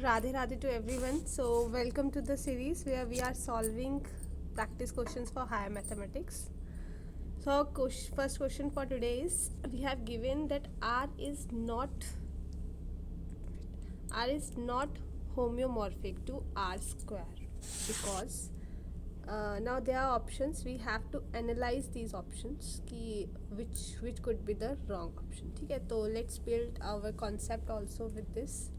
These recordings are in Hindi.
Radhe Radhe to everyone. So, welcome to the series where we are solving practice questions for higher mathematics. So, first question for today is we have given that R is not homeomorphic to R square because now there are options. We have to analyze these options कि which could be the wrong option. ठीक है, तो let's build our concept also with this.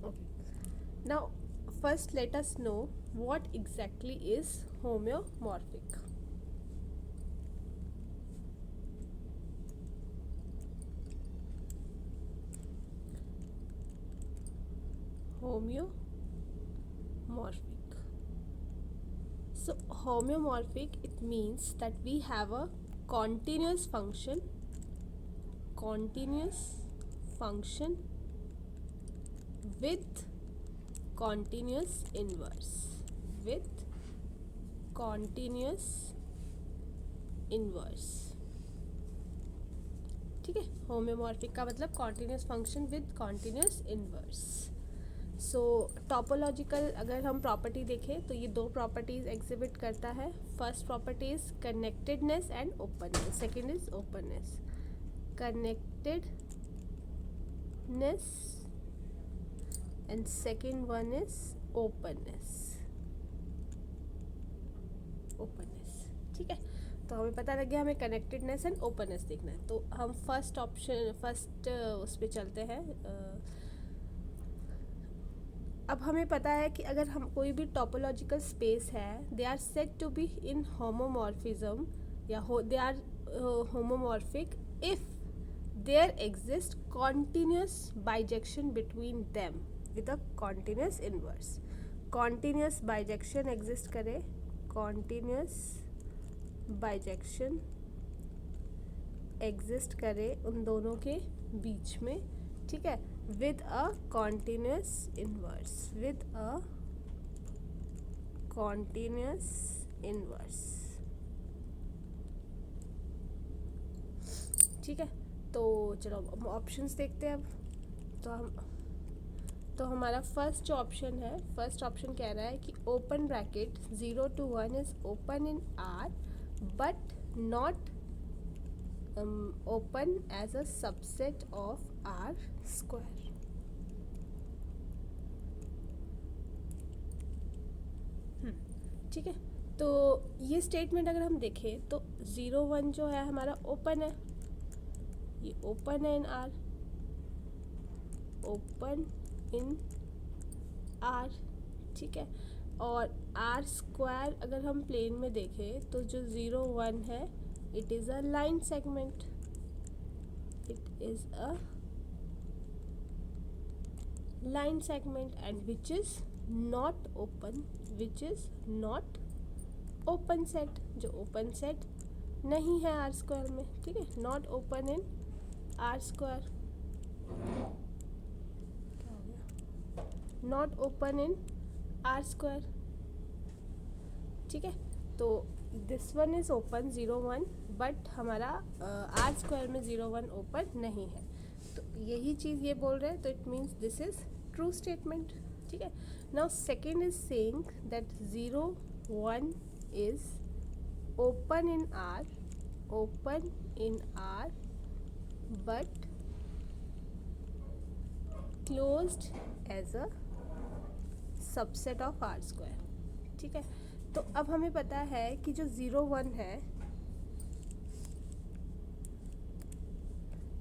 Okay. Now, first let us know what exactly is homeomorphic. Homeomorphic. So, homeomorphic it means that we have a continuous function, continuous function with continuous inverse, with continuous inverse. ठीक है, होम्योमॉर्फिक का मतलब continuous function with continuous inverse. So topological अगर हम प्रॉपर्टी देखें तो ये दो प्रॉपर्टीज एग्जिबिट करता है. First property is connectedness and openness, second is openness. Connectedness and second one is openness. Openness. ठीक है, तो हमें पता लग गया हमें कनेक्टेडनेस एंड ओपननेस देखना है. तो हम फर्स्ट उस पर चलते हैं. अब हमें पता है कि अगर हम कोई भी टॉपोलॉजिकल स्पेस है they are said to be in homomorphism या they are homomorphic if there exist continuous bijection between them with a continuous inverse. Continuous bijection exist करे, कॉन्टिन्यूस बाइजेक्शन एग्जिस्ट करे उन दोनों के बीच में. ठीक है, with a continuous inverse, with a continuous inverse. ठीक है, तो चलो हम ऑप्शंस देखते हैं अब. तो हमारा फर्स्ट जो ऑप्शन है, फर्स्ट ऑप्शन कह रहा है कि open bracket 0 to 1 is open in R but not open as a subset of R square. ठीक है, तो ये स्टेटमेंट अगर हम देखें तो 0 1 जो है हमारा ओपन है, ये ओपन है इन R, ओपन इन R. ठीक है, और R स्क्वायर अगर हम प्लेन में देखें तो जो 0 1 है it is a line segment, it is a line segment and which is not open, which is not open set, जो open set नहीं है R स्क्वायर में. ठीक है, not open in R square, not open in R square. ठीक है, तो this one is open 0 1 but हमारा R स्क्वायर में 0 1 ओपन नहीं है. तो यही चीज़ ये बोल रहे हैं, तो it means this is true statement. ठीक है, now second is saying that 0 1 is open in R, open in R but closed as a subset of R square. ठीक है, तो अब हमें पता है कि जो 0 1 है,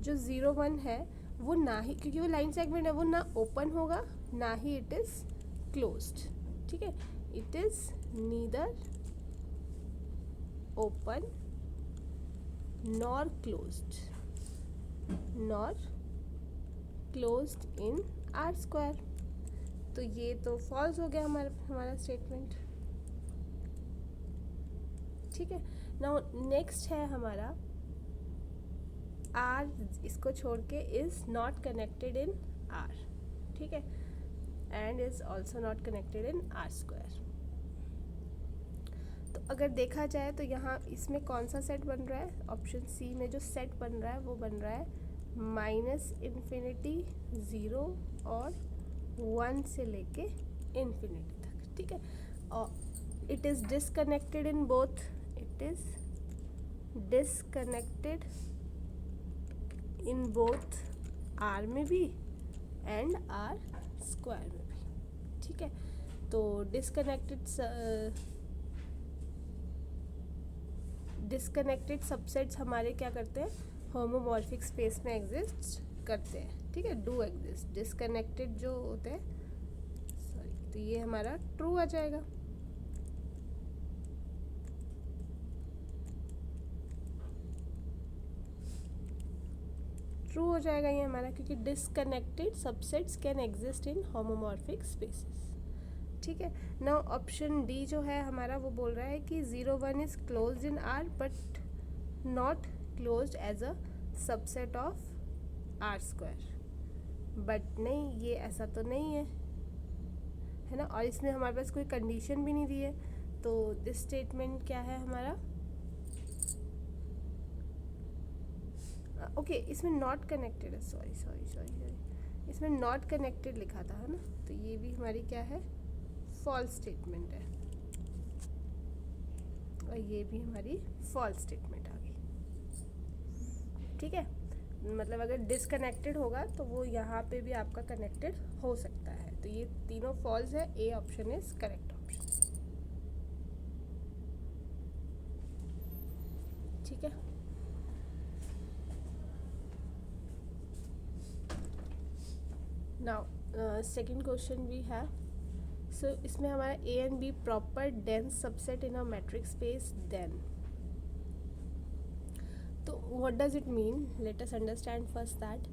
जो 0 1 है वो ना ही, क्योंकि वो लाइन सेगमेंट है, वो ना ओपन होगा ना ही इट इज़ क्लोज्ड. ठीक है, it is neither open nor closed, nor closed in R square. तो ये तो फॉल्स हो गया हमारा स्टेटमेंट. ठीक है, नाउ नेक्स्ट है हमारा R, इसको छोड़ के is not connected in R. ठीक है, and is also not connected in R square. तो अगर देखा जाए तो यहाँ इसमें कौन सा सेट बन रहा है, ऑप्शन सी में जो सेट बन रहा है वो बन रहा है -∞, 0 और 1 से लेके इन्फिनिटी तक, ठीक है। और it is disconnected in both, it is disconnected in both R में भी एंड आर स्क्वायर में भी, ठीक है। तो डिसकनेक्टेड सबसेट्स हमारे क्या करते हैं, होमोमॉर्फिक स्पेस में एग्जिस्ट करते हैं, ठीक है, डू एग्जिस्ट। डिसकनेक्टेड जो होते हैं, सॉरी, तो ये हमारा ट्रू आ जाएगा। ट्रू हो जाएगा ये हमारा, क्योंकि disconnected subsets can exist in homomorphic spaces, ठीक है। नाउ ऑप्शन डी जो है हमारा वो बोल रहा है कि 0 1 is closed in R but not closed as a subset of R square. But नहीं, ये ऐसा तो नहीं है ना, और इसमें हमारे पास कोई कंडीशन भी नहीं दी है। तो दिस स्टेटमेंट क्या है हमारा, ओके इसमें नॉट कनेक्टेड है, सॉरी, इसमें नॉट कनेक्टेड लिखा था, है ना, तो ये भी हमारी क्या है, फॉल्स स्टेटमेंट है, और ये भी हमारी फॉल्स स्टेटमेंट आ गई, ठीक है। मतलब अगर डिसकनेक्टेड होगा तो वो यहाँ पे भी आपका कनेक्टेड हो सकता है, तो ये तीनों फॉल्स है, A option is correct option, ठीक है। Now second question we have, so इसमें हमारा A and B proper dense subset in a metric space then, तो what does it mean, let us understand first that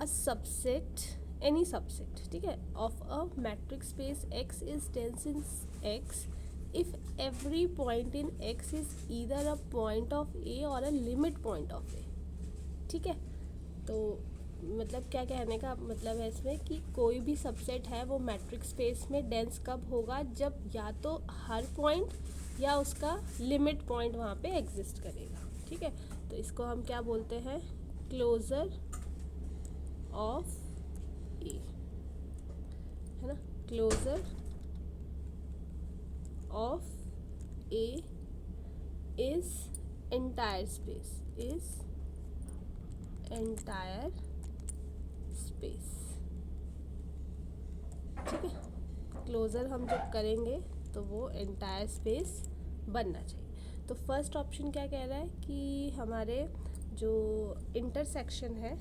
a subset, any subset, ठीक है, of a metric space X is dense in X if every point in x is either a point of a or a limit point of a, ठीक है। तो मतलब क्या कहने का मतलब है इसमें कि कोई भी सबसेट है वो मैट्रिक स्पेस में डेंस कब होगा, जब या तो हर पॉइंट या उसका लिमिट पॉइंट वहाँ पे एग्जिस्ट करेगा, ठीक है। तो इसको हम क्या बोलते हैं, क्लोजर ऑफ ए, है ना, closure of A is entire space, is entire space, ठीक है। क्लोजर हम जब करेंगे तो वो एंटायर स्पेस बनना चाहिए। तो फर्स्ट ऑप्शन क्या कह रहा है कि हमारे जो इंटरसेक्शन है,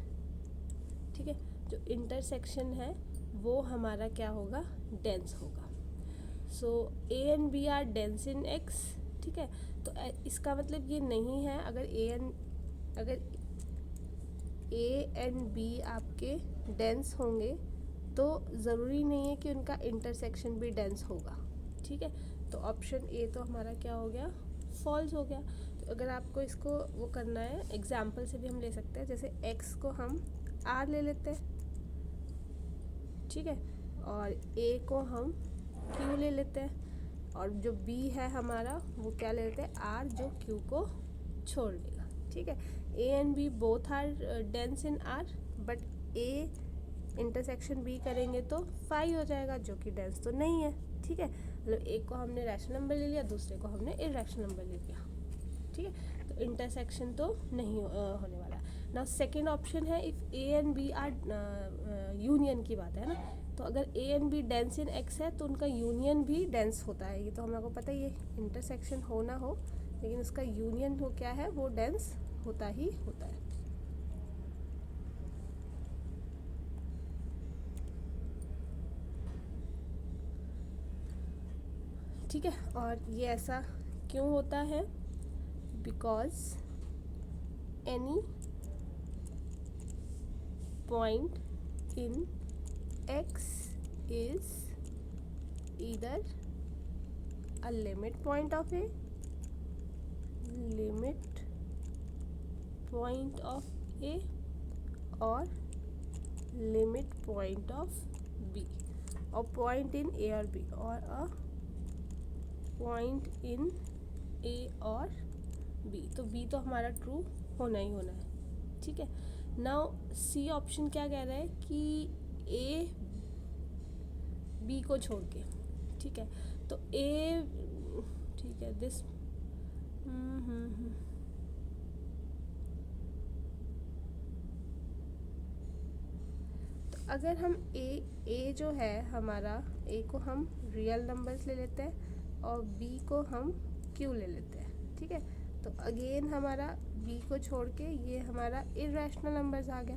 ठीक है, जो इंटरसेक्शन है वो हमारा क्या होगा, डेंस होगा। So A and B are dense in X, ठीक है। तो इसका मतलब ये नहीं है अगर ए एंड बी आपके डेंस होंगे तो ज़रूरी नहीं है कि उनका इंटरसेक्शन भी डेंस होगा, ठीक है। तो ऑप्शन ए तो हमारा क्या हो गया, फॉल्स हो गया। तो अगर आपको इसको वो करना है, एग्जाम्पल से भी हम ले सकते हैं, जैसे एक्स को हम आर ले लेते हैं, ठीक है, और ए को हम क्यू ले लेते हैं, और जो बी है हमारा वो क्या ले लेते हैं, आर, जो क्यू को छोड़ देगा, ठीक है। A and B both are dense in R, but A intersection B करेंगे तो फाई हो जाएगा, जो कि डेंस तो नहीं है, ठीक है। मतलब एक को हमने रैशनल नंबर ले लिया, दूसरे को हमने इरैशनल नंबर ले लिया, ठीक है। तो इंटरसेक्शन तो नहीं होने वाला। नाउ सेकेंड ऑप्शन है if A and B are union की बात है ना, तो अगर A and B dense in X है तो उनका यूनियन भी डेंस होता है, ये तो हम लोग को पता ही है, इंटरसेक्शन हो ना हो लेकिन उसका यूनियन हो क्या है, वो डेंस होता ही होता है, ठीक है। और ये ऐसा क्यों होता है, because any point in x is either a limit point of a, limit point of a, or limit point of b, or point in a or b, or a point in ए और बी, तो बी तो हमारा ट्रू होना ही होना है, ठीक है। नाउ सी ऑप्शन क्या कह रहा है कि ए बी को छोड़ के, ठीक है। तो ए, ठीक है, दिस तो अगर हम ए जो है हमारा, ए को हम रियल नंबर्स ले लेते हैं और बी को हम क्यू ले लेते हैं, ठीक है। तो अगेन हमारा बी को छोड़ के ये हमारा इरेशनल नंबर्स आ गया,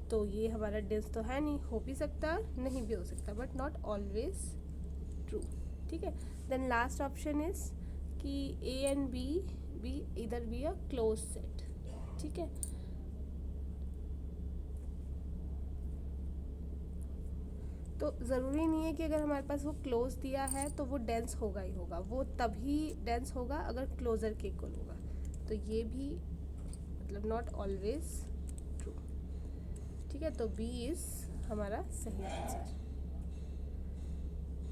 तो ये हमारा डेंस तो है नहीं, हो भी सकता नहीं भी हो सकता, बट नॉट ऑलवेज ट्रू, ठीक है। देन लास्ट ऑप्शन इज कि ए एंड बी इधर बी अ क्लोज सेट, ठीक है। तो ज़रूरी नहीं है कि अगर हमारे पास वो क्लोज दिया है तो वो डेंस होगा ही होगा, वो तभी डेंस होगा अगर क्लोजर के इक्वल होगा, तो ये भी मतलब नॉट ऑलवेज ट्रू, ठीक है। तो बी इज़ हमारा सही answer.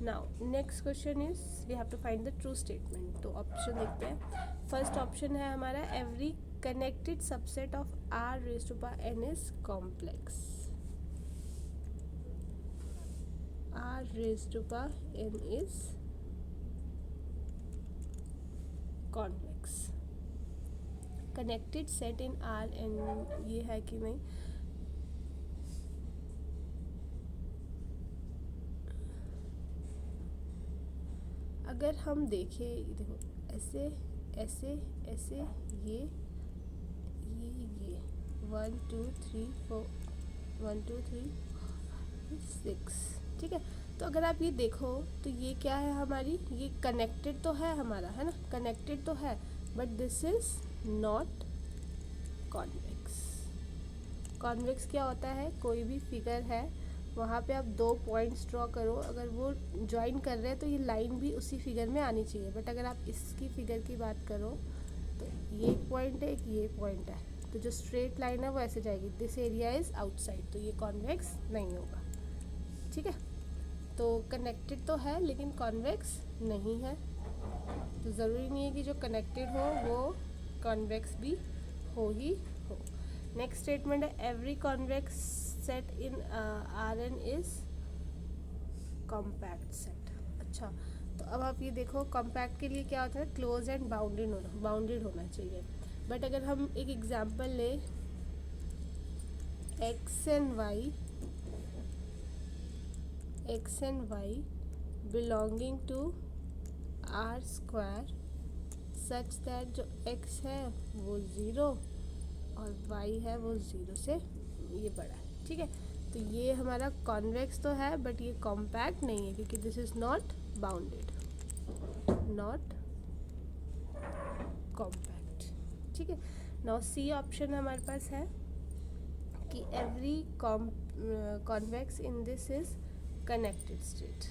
Now next question is we have to find the true statement. तो ऑप्शन देखते हैं। फर्स्ट ऑप्शन है हमारा every connected subset of R raise to power n is complex. R raised to power n is convex. Connected set in R n ये है कि नहीं, अगर हम देखें, देखो ऐसे ऐसे ऐसे ये 1 2 3 4 1 2 3 6, ठीक है। तो अगर आप ये देखो तो ये क्या है हमारी, ये कनेक्टेड तो है हमारा, है ना, कनेक्टेड तो है, but this is not convex. Convex क्या होता है, कोई भी फिगर है वहाँ पे आप दो पॉइंट्स ड्रॉ करो, अगर वो ज्वाइन कर रहे हैं तो ये लाइन भी उसी फिगर में आनी चाहिए, बट अगर आप इसकी फिगर की बात करो तो ये एक पॉइंट है, एक ये पॉइंट है, तो जो स्ट्रेट लाइन है वो ऐसे जाएगी, दिस एरिया इज़ आउटसाइड, तो ये कॉन्वेक्स नहीं होगा, ठीक है। तो कनेक्टेड तो है लेकिन कॉन्वेक्स नहीं है, तो ज़रूरी नहीं है कि जो कनेक्टेड हो वो कॉन्वेक्स भी हो ही हो। नेक्स्ट स्टेटमेंट है every convex set in R n is compact set. अच्छा, तो अब आप ये देखो कॉम्पैक्ट के लिए क्या होता है, क्लोज एंड बाउंडेड होना चाहिए, बट अगर हम एक एग्जांपल लें, x and y belonging to R square such that जो x है वो 0 और y है वो 0 से ये बड़ा है, ठीक है। तो ये हमारा कॉन्वेक्स तो है बट ये कॉम्पैक्ट नहीं है क्योंकि this is not bounded, not compact, ठीक है। नाउ सी ऑप्शन हमारे पास है कि every convex in this is connected state.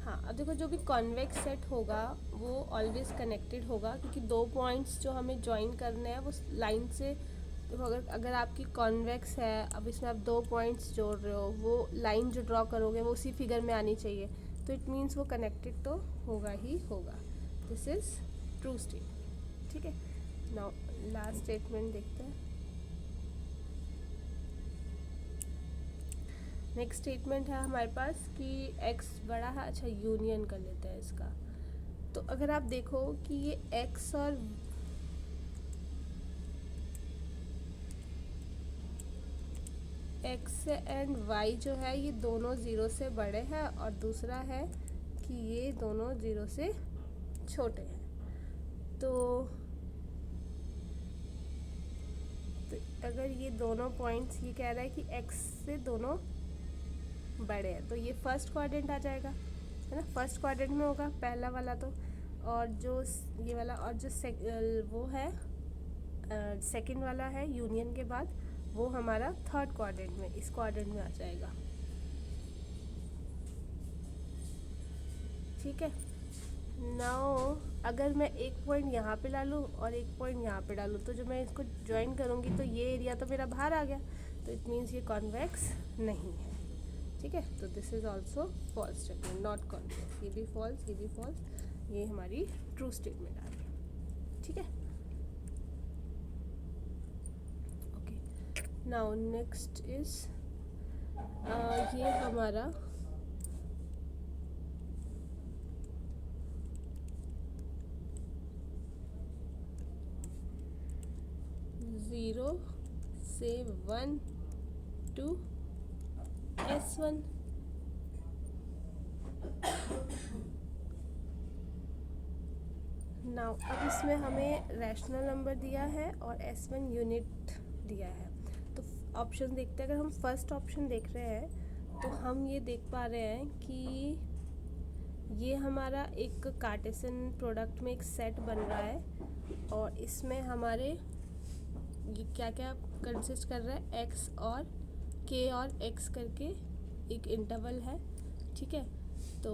हाँ, अब देखो जो भी कॉन्वेक्स सेट होगा वो ऑलवेज कनेक्टेड होगा क्योंकि दो पॉइंट्स जो हमें ज्वाइन करने हैं वो लाइन से, देखो अगर आपकी कॉन्वेक्स है, अब इसमें आप दो पॉइंट्स जोड़ रहे हो, वो लाइन जो ड्रॉ करोगे वो उसी फिगर में आनी चाहिए, तो इट मीन्स वो कनेक्टेड तो होगा ही होगा। दिस इज़ ट्रू स्टेटमेंट, ठीक है। नाउ लास्ट स्टेटमेंट देखते हैं। नेक्स्ट स्टेटमेंट है हमारे पास कि x बड़ा है, अच्छा यूनियन कर लेते हैं इसका। तो अगर आप देखो कि ये x और x एंड y जो है ये दोनों 0 से बड़े हैं और दूसरा है कि ये दोनों 0 से छोटे हैं, तो अगर ये दोनों पॉइंट्स, ये कह रहा है कि x से दोनों बड़े हैं, तो ये फर्स्ट क्वाड्रेंट आ जाएगा, है ना, फर्स्ट क्वाड्रेंट में होगा पहला वाला, तो और जो ये वाला और जो वो है सेकंड वाला है यूनियन के बाद, वो हमारा थर्ड क्वाड्रेंट में, इस क्वाड्रेंट में आ जाएगा, ठीक है। नाउ अगर मैं एक पॉइंट यहाँ पे डालूँ और एक पॉइंट यहाँ पे डालूँ, तो जो मैं इसको ज्वाइन करूँगी तो ये एरिया तो मेरा बाहर आ गया, तो इट मीन्स ये कॉन्वेक्स नहीं है, ठीक है, तो this is also false statement, not continuous, ये भी फॉल्स, ये भी फॉल्स, ये हमारी ट्रू स्टेटमेंट आ गई। ठीक है, ओके। नाउ नेक्स्ट इज ये हमारा ज़ीरो से 1 to S1। नाउ अब इसमें हमें रैशनल नंबर दिया है और S1 यूनिट दिया है। तो ऑप्शन देखते हैं, अगर हम फर्स्ट ऑप्शन देख रहे हैं तो हम ये देख पा रहे हैं कि ये हमारा एक कार्टेशियन प्रोडक्ट में एक सेट बन रहा है और इसमें हमारे ये क्या क्या कंसिस्ट कर रहा है, x और k और x करके एक इंटरवल है। ठीक है, तो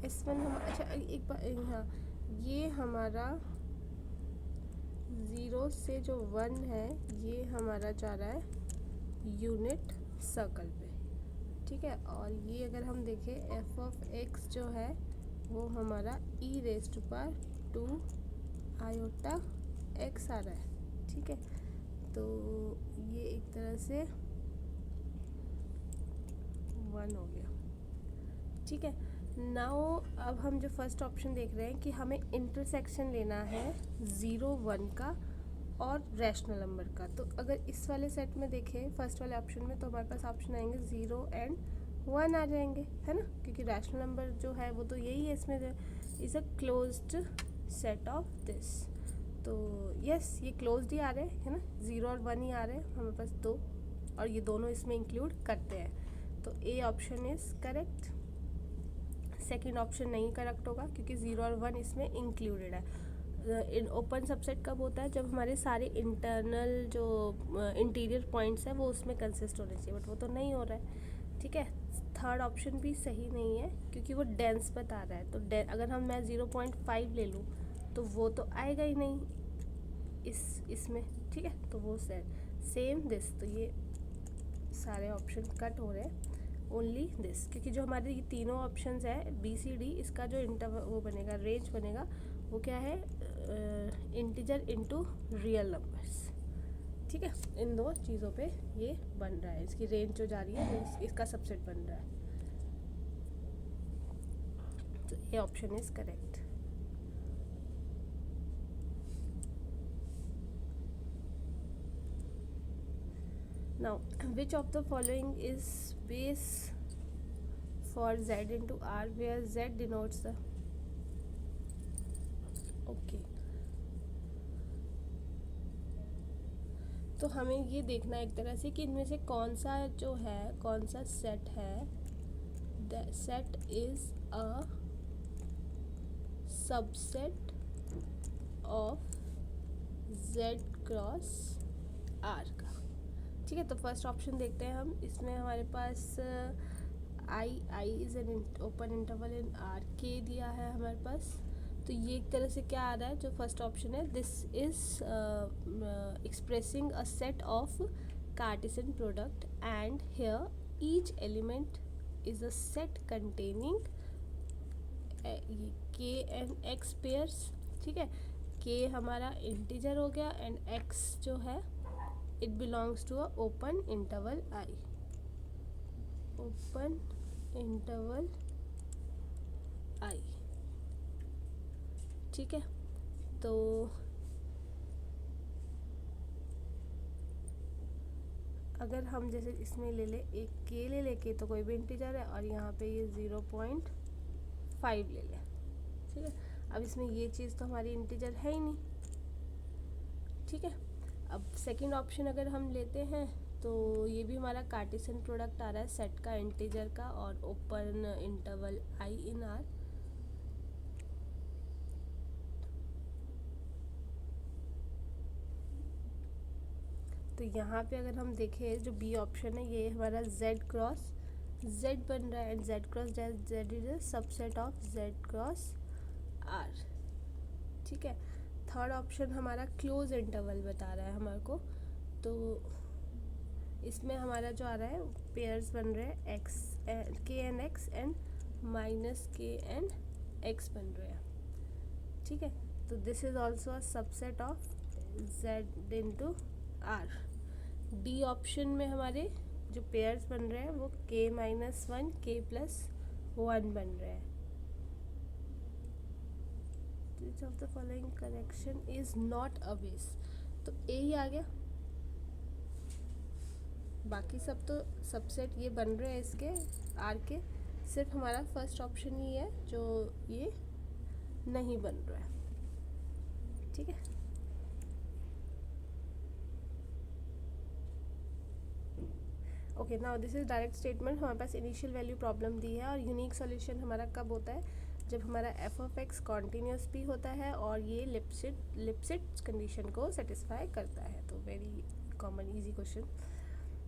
S1 हम अच्छा एक बार, हाँ, ये हमारा 0 से जो 1 है ये हमारा जा रहा है यूनिट सर्कल पे। ठीक है, और ये अगर हम देखें f ऑफ x जो है वो हमारा e⁻² आयोटा x आ रहा है। ठीक है, तो ये एक तरह से 1 हो गया। ठीक है, नाउ अब हम जो फर्स्ट ऑप्शन देख रहे हैं कि हमें इंटरसेक्शन लेना है 0 1 का और रैशनल नंबर का। तो अगर इस वाले सेट में देखें फर्स्ट वाले ऑप्शन में, तो हमारे पास ऑप्शन आएंगे 0 एंड 1 आ जाएंगे, है ना, क्योंकि रैशनल नंबर जो है वो तो यही है, इसमें is a closed set of this. तो यस, ये क्लोज्ड ही आ रहे हैं, है ना, 0 और 1 ही आ रहे हैं हमारे पास दो, और ये दोनों इसमें इंक्लूड करते हैं। तो A option is correct. Second option नहीं करेक्ट होगा क्योंकि 0 और 1 इसमें इंक्लूडेड है। इन ओपन सबसेट कब होता है, जब हमारे सारे इंटरनल जो इंटीरियर पॉइंट्स हैं वो उसमें कंसिस्ट होने चाहिए, बट वो तो नहीं हो रहा है। ठीक है, थर्ड ऑप्शन भी सही नहीं है क्योंकि वो डेंस बता रहा है। तो अगर हम मैं 0.5 ले लूँ तो वो तो आएगा ही नहीं इसमें। ठीक है, तो वो सेम दिस, तो ये सारे ऑप्शन कट हो रहे हैं, ओनली दिस, क्योंकि जो हमारे ये तीनों ऑप्शंस है BCD, इसका जो वो बनेगा, रेंज बनेगा, वो क्या है, इंटीजर इनटू रियल नंबर्स। ठीक है, इन दो चीज़ों पे ये बन रहा है, इसकी रेंज जो जा रही है इसका सबसेट बन रहा है। तो ये option is correct. Now, which of the following is base for Z into R, where Z denotes the okay. तो हमें ये देखना है एक तरह से कि इनमें से कौन सा जो है, कौन सा सेट है, the set is a subset of Z cross R का। ठीक है, तो फर्स्ट ऑप्शन देखते हैं हम। इसमें हमारे पास I is an open interval in R, के दिया है हमारे पास। तो ये एक तरह से क्या आ रहा है, जो फर्स्ट ऑप्शन है, this is expressing a set of Cartesian product and hear each element is a set containing के एंड एक्स पेयर्स। ठीक है, के हमारा इंटीजर हो गया एंड एक्स जो है it belongs to a open interval I, open interval I। ठीक है, तो अगर हम जैसे इसमें ले ले एक के ले लेके, तो कोई भी इंटीजर है, और यहाँ पे ये 0.5 ले ले। ठीक है, अब इसमें ये चीज़ तो हमारी इंटीजर है ही नहीं, ठीक है। अब सेकंड ऑप्शन अगर हम लेते हैं तो ये भी हमारा कार्टेशियन प्रोडक्ट आ रहा है सेट का, इंटीजर का और open interval I in are. तो यहाँ पे अगर हम देखें जो बी ऑप्शन है ये हमारा z क्रॉस z बन रहा है, and z cross z is a subset of z cross r। ठीक है। थर्ड ऑप्शन हमारा क्लोज इंटरवल बता रहा है हमारे को, तो इसमें हमारा जो आ रहा है पेयर्स बन रहे हैं x k n x and minus k n x बन रहे हैं। ठीक है। तो this is also a subset of z into R. D option में हमारे जो पेयर्स बन रहे हैं वो k minus one k plus one बन रहे हैं। Which of the following correction is not a base? तो ए ही आ गया, बाकी सब तो सबसेट ये बन रहे हैं इसके आर के, सिर्फ हमारा फर्स्ट ऑप्शन ही है जो ये नहीं बन रहा है। ठीक है। Okay, now this is direct statement. हमारे पास इनिशियल वैल्यू प्रॉब्लम दी है और यूनिक सॉल्यूशन हमारा कब होता है, जब हमारा एफ ऑफ एक्स कॉन्टीन्यूस भी होता है और ये लिप्सिट कंडीशन को सेटिस्फाई करता है। तो वेरी कॉमन इजी क्वेश्चन।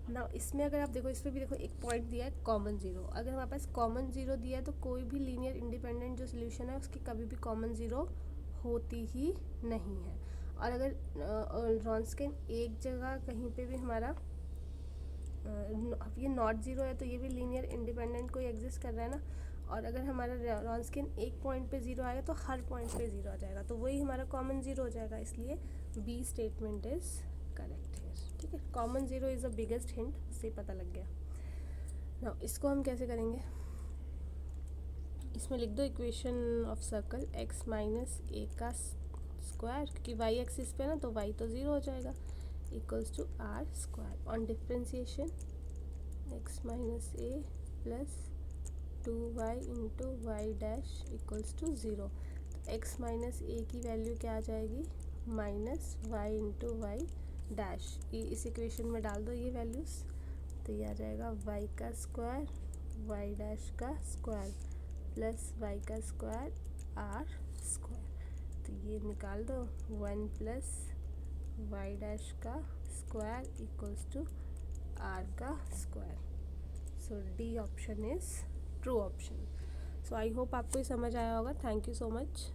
ना इसमें अगर आप देखो, इसमें भी देखो एक पॉइंट दिया है कॉमन जीरो। अगर हमारे पास कॉमन जीरो दिया है तो कोई भी लीनियर इंडिपेंडेंट जो सोल्यूशन है उसकी कभी भी कॉमन जीरो होती ही नहीं है। और अगर रॉन्स्किन एक जगह कहीं पे भी हमारा ये नॉट ज़ीरो है तो ये भी लीनियर इंडिपेंडेंट कोई एग्जिस्ट कर रहा है ना। और अगर हमारा रॉन्स्किन एक पॉइंट पे ज़ीरो आएगा तो हर पॉइंट पे ज़ीरो आ जाएगा, तो वही हमारा कॉमन ज़ीरो हो जाएगा। इसलिए बी स्टेटमेंट इज़ करेक्ट है। ठीक है। Common zero is the biggest hint, उससे पता लग गया ना। इसको हम कैसे करेंगे, इसमें लिख दो equation of circle x minus A का स्क्वायर, क्योंकि वाई एक्सिस पे ना तो y तो ज़ीरो हो जाएगा, equals to R square on differentiation x minus a plus 2y into y dash equals to zero. तो x माइनस ए की वैल्यू क्या आ जाएगी, minus y into y dash. ये इस इक्वेशन में डाल दो ये वैल्यूज़, तो ये आ जाएगा y का स्क्वायर वाई डैश का स्क्वायर प्लस वाई का स्क्वायर आर स्क्वायर। तो ये निकाल दो, वन प्लस वाई डैश का स्क्वायर इक्वल्स टू आर का square. So D option is true option. So I hope आपको ये समझ आया होगा। Thank you so much.